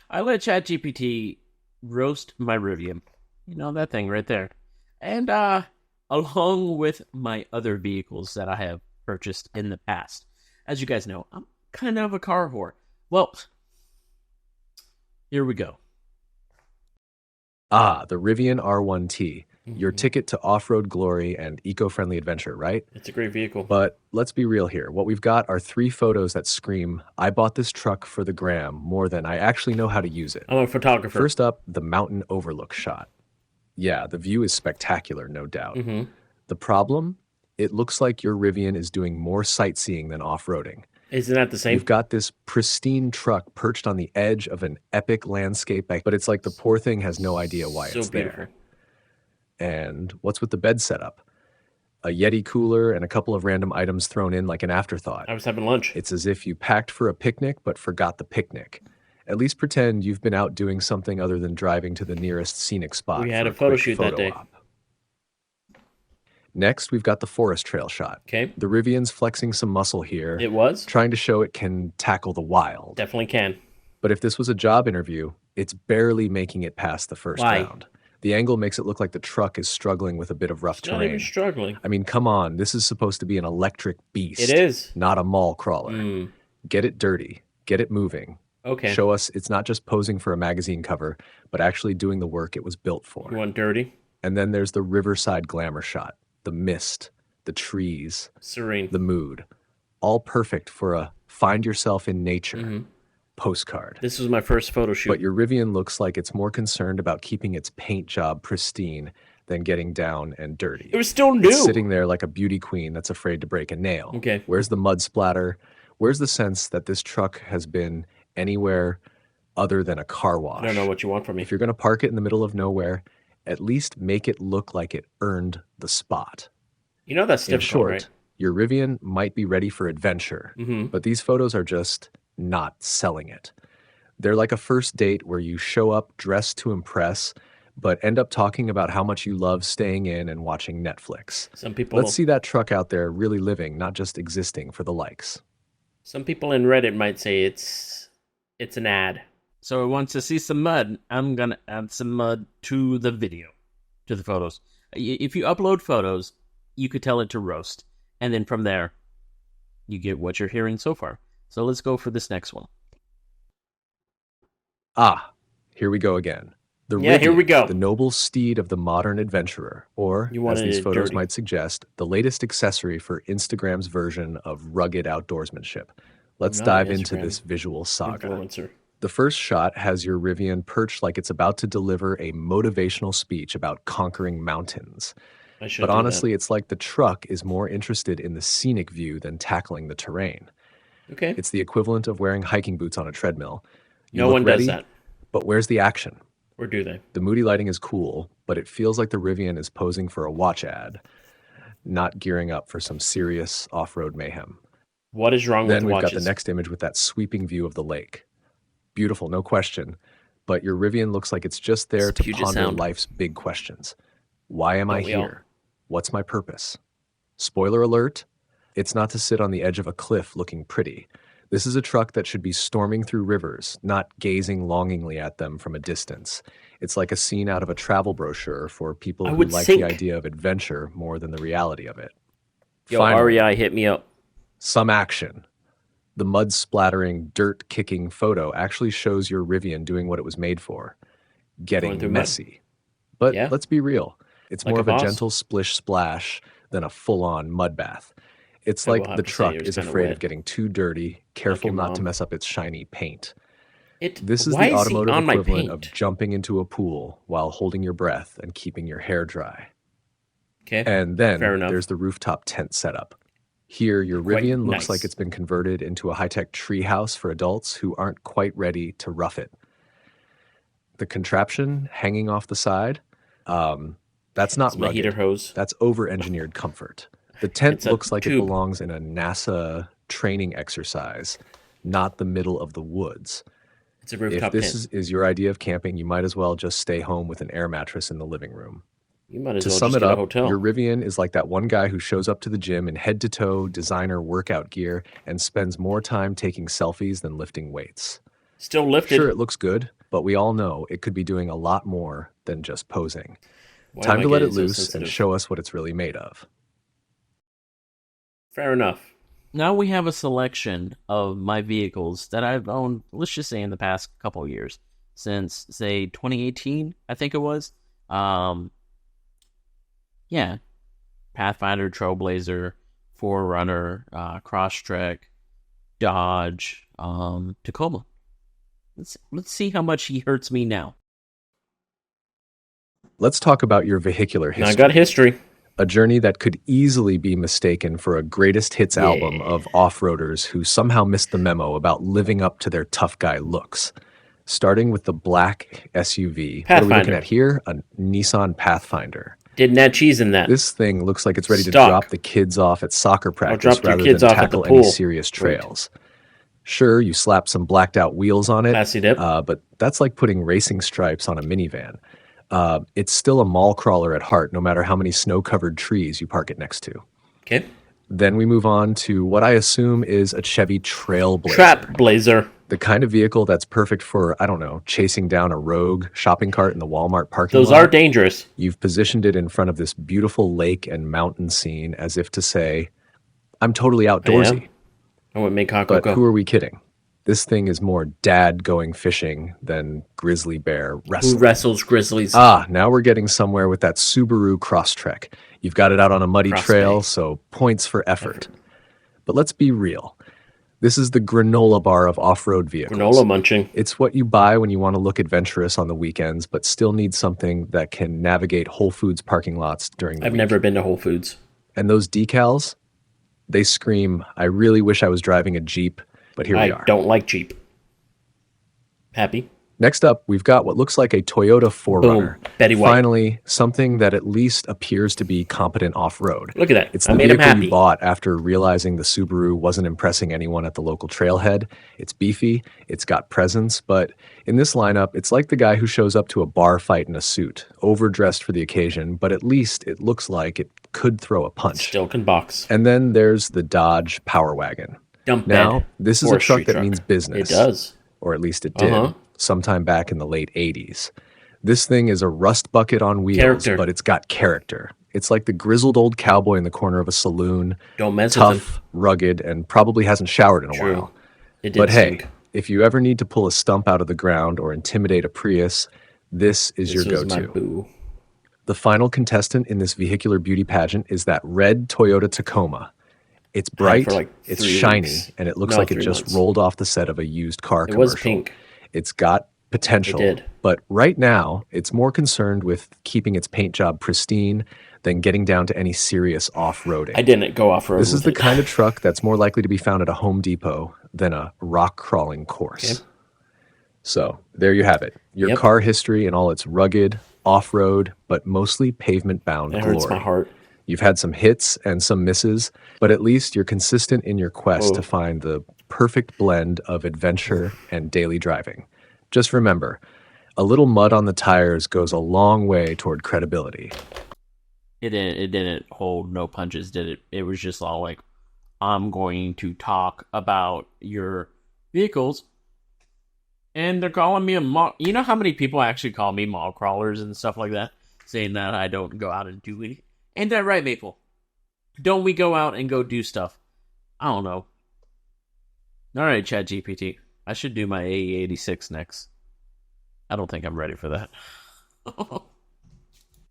I let ChatGPT roast my Rivian. You know, that thing right there. And along with my other vehicles that I have purchased in the past. As you guys know, I'm kind of a car whore. Well, here we go. Ah, the Rivian R1T, your Mhm. ticket to off-road glory and eco-friendly adventure, right? It's a great vehicle. But let's be real here. What we've got are three photos that scream, I bought this truck for the gram more than I actually know how to use it. I'm a photographer. First up, the mountain overlook shot. Yeah, the view is spectacular, no doubt. Mm-hmm. The problem? It looks like your Rivian is doing more sightseeing than off-roading. Isn't that the You've same? got this pristine truck perched on the edge of an epic landscape, but it's like the poor thing has no idea why So it's beautiful. there. And what's with the bed setup? A Yeti cooler and a couple of random items thrown in like an afterthought. I was having lunch. It's as if you packed for a picnic but forgot the picnic. At least pretend you've been out doing something other than driving to the nearest scenic We spot had for a a photo quick shoot that photo day. op. Next, we've got the forest trail shot. Okay. The Rivian's flexing some muscle here, It was? trying to show it can tackle the wild. Definitely can. But if this was a job interview, it's barely making it past the first Why? round. The angle makes it look like the truck is struggling with a bit of rough It's not even terrain. struggling. I mean, come on, this is supposed to be an electric It beast, is. not a mall crawler. Mm. Get it dirty, get it moving. Okay. Show us it's not just posing for a magazine cover, but actually doing the work it was built You for. want dirty? And then there's the riverside glamour shot, the mist, the trees, Serene. the mood. All perfect for a find yourself in nature Mm-hmm. postcard. This was my first photo But shoot. your Rivian looks like it's more concerned about keeping its paint job pristine than getting down and dirty. It was still It's new. sitting there like a beauty queen that's afraid to break a nail. Okay. Where's the mud splatter? Where's the sense that this truck has been anywhere other than a car I don't know wash? what you want from me. If you're going to park it in the middle of nowhere, at least make it look like it earned the spot. You know that's In difficult, short, right? your Rivian might be ready for adventure, Mm-hmm. but these photos are just not selling it. They're like a first date where you show up dressed to impress, but end up talking about how much you love staying in and watching Netflix. Some people Let's see that truck out there really living, not just existing for the likes. in Reddit might say it's an ad. So it wants to see some mud. I'm gonna add some mud to the video, to the photos. If you upload photos, you could tell it to roast, and then from there, you get what you're hearing so far. So let's go for this next one. Ah, here we go again. The Yeah, here we Rivian, go. the noble steed of the modern adventurer, or, You as wanted these it photos dirty. might suggest, the latest accessory for Instagram's version of rugged outdoorsmanship. Let's not dive an into Instagram this visual saga. Influencer. The first shot has your Rivian perched like it's about to deliver a motivational speech about conquering mountains. I should But do honestly, it's like the truck is more interested in the scenic view than tackling the terrain. that. Okay. It's the equivalent of wearing hiking boots on a treadmill. You No look one ready, does that. but where's the action? Or do they? The moody lighting is cool, but it feels like the Rivian is posing for a watch ad, not gearing up for some serious off-road mayhem. What is wrong with Then we've got the watches? next image with that sweeping view of the lake. Beautiful, no question, but your Rivian looks like it's just there It's to Puget ponder Sound. life's big questions. Why am I Don't we all? here? What's my purpose? Spoiler alert, it's not to sit on the edge of a cliff looking pretty. This is a truck that should be storming through rivers, not gazing longingly at them from a distance. It's like a scene out of a travel brochure for people I who would like sink. the idea of adventure more than the reality of it. Yo, Finally, REI, hit me up. some action. The mud splattering, dirt kicking photo actually shows your Rivian doing what it was made for, Going getting through mud. messy. But Yeah. let's be real, it's Like more a of a boss. gentle splish splash than a full on mud bath. It's I will like have the to say truck it was is kinda afraid wet. of getting too dirty, careful your not to mom. mess up its shiny paint. It. This is Why the is he automotive on my equivalent of paint? jumping into a pool while holding your breath and keeping your hair dry. Okay. And Fair then enough. there's the rooftop tent setup. Here, your Quite Rivian looks like nice. it's been converted into a high-tech treehouse for adults who aren't quite ready to rough it. The contraption hanging off the side, that's not It's my heater rugged. hose. That's over-engineered comfort. The tent It's a looks like it tube. belongs in a NASA training exercise, not the middle of the woods. It's a If rooftop this tent. is your idea of camping, you might as well just stay home with an air mattress in the living room. You might as To well sum just it get a up, hotel. your Rivian is like that one guy who shows up to the gym in head-to-toe designer workout gear and spends more time taking selfies than lifting weights. Still lifted. Sure, it looks good, but we all know it could be doing a lot more than just posing. Why am Time I to let it getting so loose and sensitive? show us what it's really made of. Fair enough. Now we have a selection of my vehicles that I've owned, let's just say in the past couple of years, since, say, 2018, I think it was. Yeah, Pathfinder, Trailblazer, 4Runner, Crosstrek, Dodge, Tacoma. Let's see how much he hurts me now. Let's talk about your vehicular history. I got history. A journey that could easily be mistaken for a greatest hits album of off-roaders who somehow missed the memo about living up to their tough guy looks. Starting with the black SUV. What are we looking at here? A Nissan Pathfinder. Didn't add cheese in that. This thing looks like it's ready to drop the kids off at soccer practice rather than tackle any serious trails. Sure, you slap some blacked out wheels on it, but that's like putting racing stripes on a minivan. It's still a mall crawler at heart, no matter how many snow-covered trees you park it next to. Okay. Then we move on to what I assume is a Chevy Trailblazer. Trapblazer. The kind of vehicle that's perfect for, I don't know, chasing down a rogue shopping cart in the Walmart parking lot. Those are dangerous. You've positioned it in front of this beautiful lake and mountain scene as if to say, I'm totally outdoorsy. I wouldn't make hot But cocoa. who are we kidding? This thing is more dad going fishing than grizzly bear wrestling. Who wrestles grizzlies? Now we're getting somewhere with that Subaru Crosstrek. You've got it out on a muddy trail, so points for effort. But let's be real. This is the granola bar of off-road vehicles. Granola munching. It's what you buy when you want to look adventurous on the weekends, but still need something that can navigate Whole Foods parking lots during the week. I've never been to Whole Foods. And those decals, they scream, I really wish I was driving a Jeep, but here we are. I don't like Jeep. Happy? Next up, we've got what looks like a Toyota 4Runner. Boom. Betty White. Finally, something that at least appears to be competent off-road. Look at that. It's the vehicle you bought after realizing the Subaru wasn't impressing anyone at the local trailhead. It's beefy, it's got presence, but in this lineup, it's like the guy who shows up to a bar fight in a suit, overdressed for the occasion, but at least it looks like it could throw a punch. Still can box. And then there's the Dodge Power Wagon. Now, this is a truck that means business. It does. Or at least it did. Sometime back in the late 80s. This thing is a rust bucket on wheels, but it's got character. It's like the grizzled old cowboy in the corner of a saloon. Don't mess with him. Tough, rugged, and probably hasn't showered in a while. But hey, if you ever need to pull a stump out of the ground or intimidate a Prius, this is your go-to. The final contestant in this vehicular beauty pageant is that red Toyota Tacoma. It's bright, it's shiny, and it looks like it just rolled off the set of a used car commercial. It was pink. It's got potential, but right now it's more concerned with keeping its paint job pristine than getting down to any serious off-roading. I didn't go off-road. This is the kind of truck that's more likely to be found at a Home Depot than a rock-crawling course. Okay. So there you have it. Your car history in all its rugged, off-road, but mostly pavement-bound glory. It hurts my heart. You've had some hits and some misses, but at least you're consistent in your quest to find the perfect blend of adventure and daily driving. Just remember, a little mud on the tires goes a long way toward credibility. It didn't hold no punches, did it? It was just all like, I'm going to talk about your vehicles. And they're calling me a mall. You know how many people actually call me mall crawlers and stuff like that? Saying that I don't go out and do anything. Ain't that right, Maple? Don't we go out and go do stuff? I don't know. Alright, ChatGPT. I should do my AE86 next. I don't think I'm ready for that.